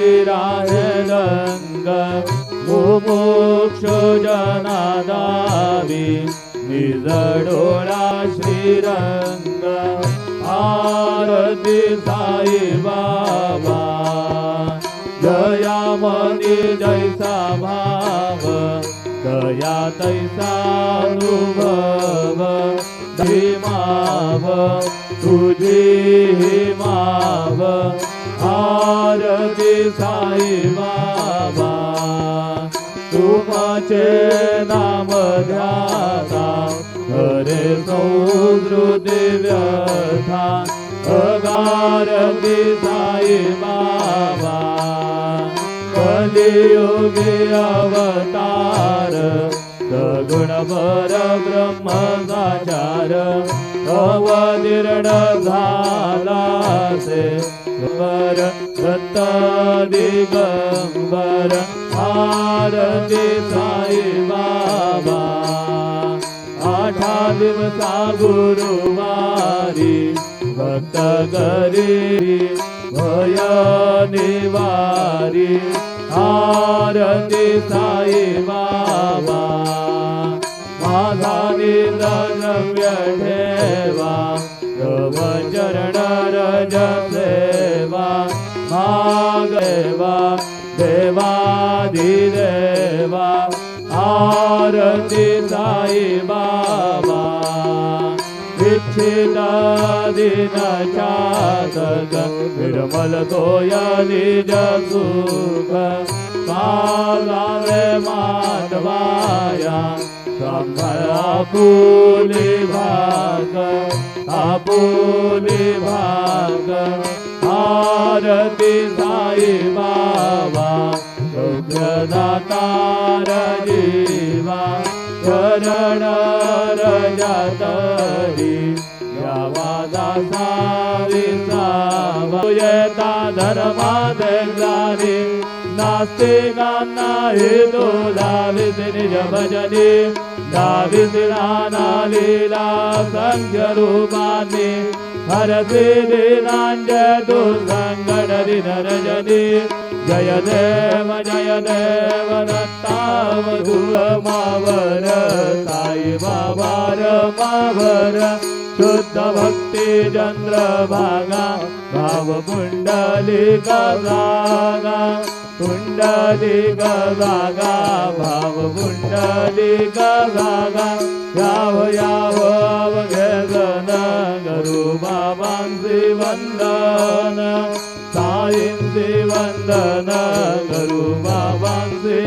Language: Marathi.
रंग मुमुक्ष जनादावी निज डोळा श्रीरंग आरती साई बाबा जयामनी जैसा भाव दया तैसा अनुभव धीमाव तुझी माव आरती साई बाबा तुमचे नाम ध्याता हरे संस्कृती व्यथा अगारती साई बाबा कलियुगी अवतार सगुण पर ब्रह्म साचार अवतीर्ण झाला से वर दत्त दिगंबर आरती साई बाबा आठा दिवसा गुरुवारी भक्त करी भय निवारी आरती साई बाबा माझा निद्रव्य ठेवा तव चरण रज सेवा मागेवा देवाधिदेवा आरती साई बाबा इच्छित दिन चातक निर्मल तोय निज सुख पालावे माधवाया आपुली भाग आपुली भाग आरती साई बाबा सौख्यदातार जीवा चरण रजतरी यावा दासा विसावयता धर्मादग्लानी नास्तिकांना हितो दाविद निज भजनी दाविदिना लीला संख्य रूपानी हरति दीनांज दुर्संगड दिन रजनी जय देव दत्तावधूर मावर साई बाबा मावर शुद्ध भक्ति चंद्रभागा भाव पुंडलिक जागा पुंडलिक जागा भाव पुंडलिक जागा याव याव अवघेजन गुरु बाबांची वंदन साईंची वंदन गुरु बाबांची